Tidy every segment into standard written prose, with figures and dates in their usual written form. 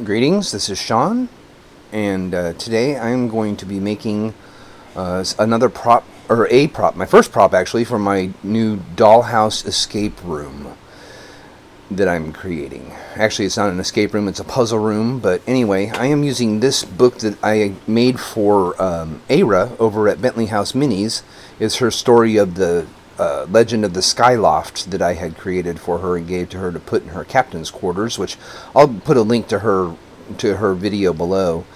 Greetings, this is Sean, and today I'm going to be making another prop, or a prop, my first prop actually, for my new Dollhouse escape room that I'm creating. Actually, it's not an escape room, it's a puzzle room, but anyway, I am using this book that I made for Ara over at Bentley House Minis. It's her story of the Legend of the Skyloft that I had created for her and gave to her to put in her captain's quarters, which I'll put a link to her video below.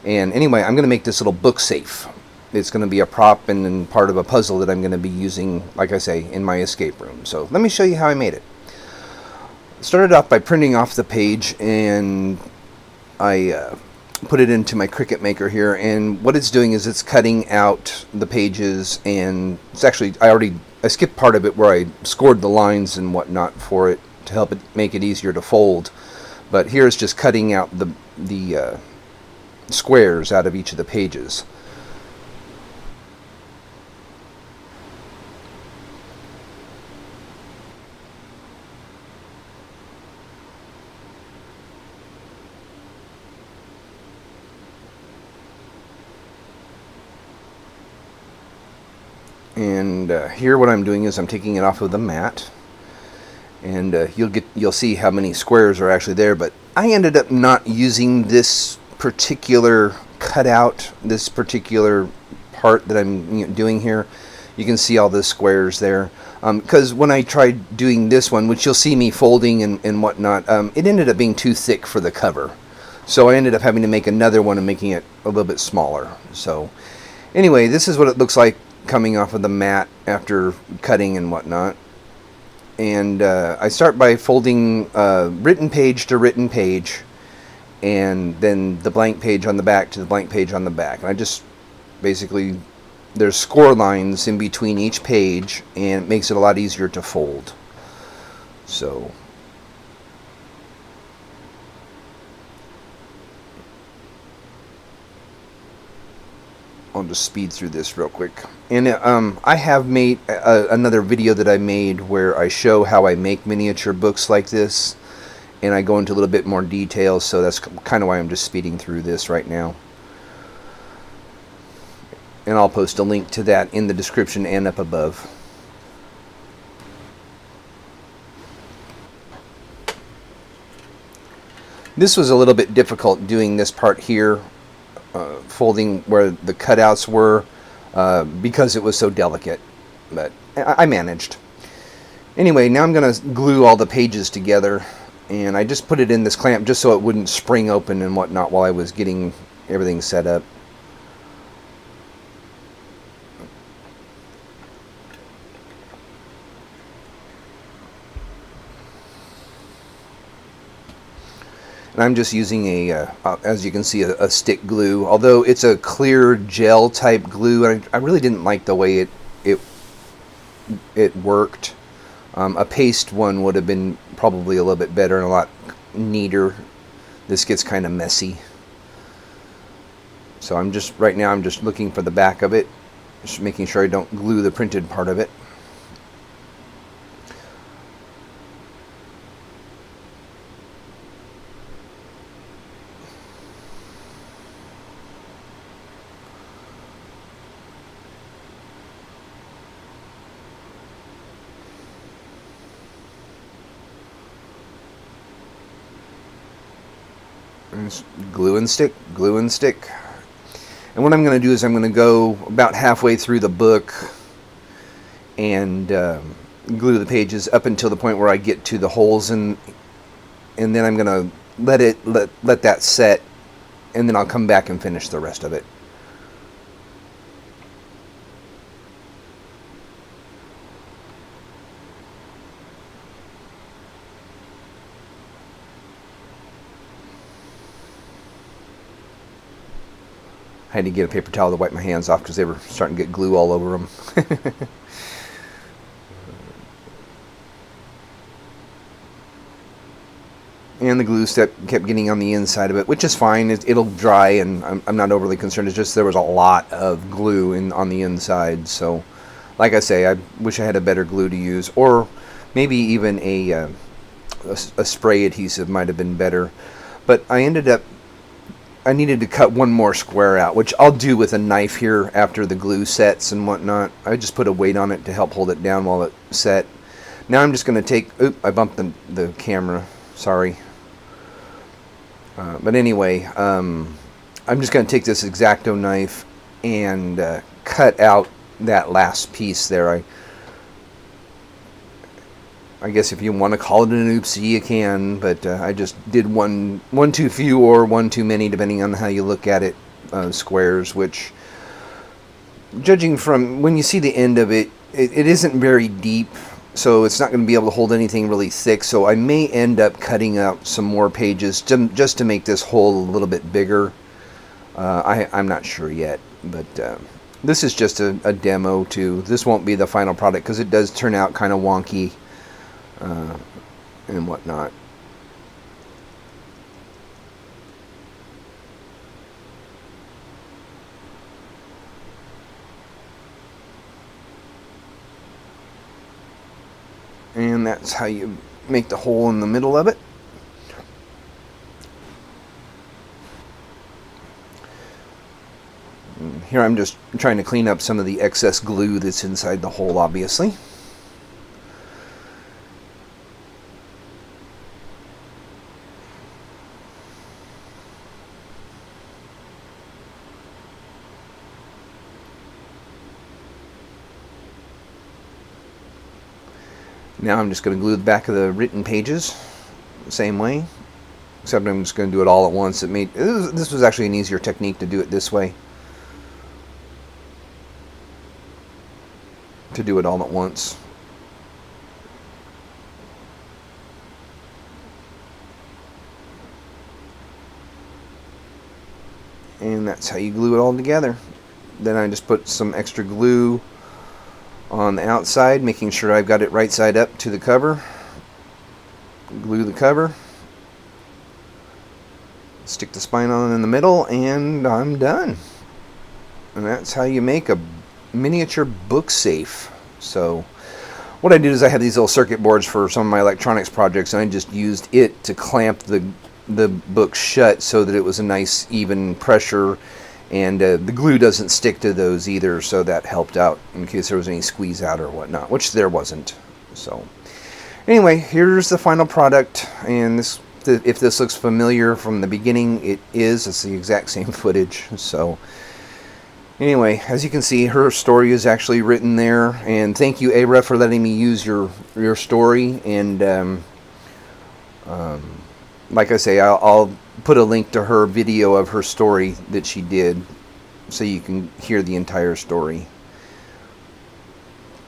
And anyway, I'm going to make this little book safe. It's going to be a prop and part of a puzzle that I'm going to be using, like I say, in my escape room. So let me show you how I made it. Started off by printing off the page, and I put it into my Cricut Maker here, and what it's doing is it's cutting out the pages, and it's actually, I skipped part of it where I scored the lines and whatnot for it to help it make it easier to fold, but here it's just cutting out the squares out of each of the pages. And here what I'm doing is I'm taking it off of the mat, and you'll see how many squares are actually there, but I ended up not using this particular cutout, this particular part that I'm doing here. You can see all the squares there, because when I tried doing this one, which you'll see me folding and whatnot, it ended up being too thick for the cover, so I ended up having to make another one and making it a little bit smaller. So anyway, this is what it looks like coming off of the mat after cutting and whatnot. And I start by folding written page to written page, and then the blank page on the back to the blank page on the back. And I just basically, there's score lines in between each page, and it makes it a lot easier to fold. So I'll just speed through this real quick. And I have made another video that I made where I show how I make miniature books like this, and I go into a little bit more detail, so that's kind of why I'm just speeding through this right now. And I'll post a link to that in the description and up above. This was a little bit difficult doing this part here, folding where the cutouts were, because it was so delicate, but I managed. Anyway, now I'm going to glue all the pages together, and I just put it in this clamp just so it wouldn't spring open and whatnot while I was getting everything set up. And I'm just using as you can see, a stick glue. Although it's a clear gel type glue, and I really didn't like the way it worked. A paste one would have been probably a little bit better and a lot neater. This gets kind of messy. So right now I'm just looking for the back of it, just making sure I don't glue the printed part of it. Glue and stick, glue and stick. And what I'm going to do is I'm going to go about halfway through the book and glue the pages up until the point where I get to the holes, and then I'm going to let that set, and then I'll come back and finish the rest of it. I had to get a paper towel to wipe my hands off because they were starting to get glue all over them. And the glue kept getting on the inside of it, which is fine. It'll dry, and I'm not overly concerned. It's just there was a lot of glue on the inside. So, like I say, I wish I had a better glue to use, or maybe even a spray adhesive might have been better. But I needed to cut one more square out, which I'll do with a knife here after the glue sets and whatnot. I just put a weight on it to help hold it down while it set. Now I'm just going to take, I bumped the camera, sorry. But anyway, I'm just going to take this X-Acto knife and cut out that last piece there. I guess if you want to call it an oopsie, you can, but I just did one too few or one too many, depending on how you look at it, squares, which, judging from when you see the end of it, it isn't very deep, so it's not going to be able to hold anything really thick, so I may end up cutting out some more pages just to make this hole a little bit bigger. I'm not sure yet, but this is just a demo too. This won't be the final product because it does turn out kind of wonky. And whatnot. And that's how you make the hole in the middle of it. And here I'm just trying to clean up some of the excess glue that's inside the hole, obviously. Now I'm just going to glue the back of the written pages the same way, except I'm just going to do it all at once. This was actually an easier technique to do it this way, to do it all at once. And that's how you glue it all together. Then I just put some extra glue on the outside, making sure I've got it right side up to the cover. Glue the cover, stick the spine on in the middle, and I'm done. And that's how you make a miniature book safe. So what I did is I had these little circuit boards for some of my electronics projects, and I just used it to clamp the book shut so that it was a nice even pressure. And the glue doesn't stick to those either, so that helped out in case there was any squeeze out or whatnot, which there wasn't. So anyway, here's the final product, and if this looks familiar from the beginning, it is. It's the exact same footage. So anyway, as you can see, her story is actually written there, and thank you, Ara, for letting me use your story. And like I say, I'll put a link to her video of her story that she did so you can hear the entire story.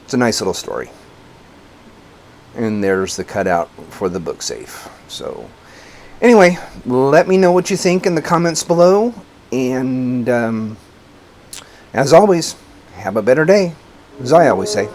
It's a nice little story. And there's the cutout for the book safe. So anyway, let me know what you think in the comments below. And as always, have a better day, as I always say.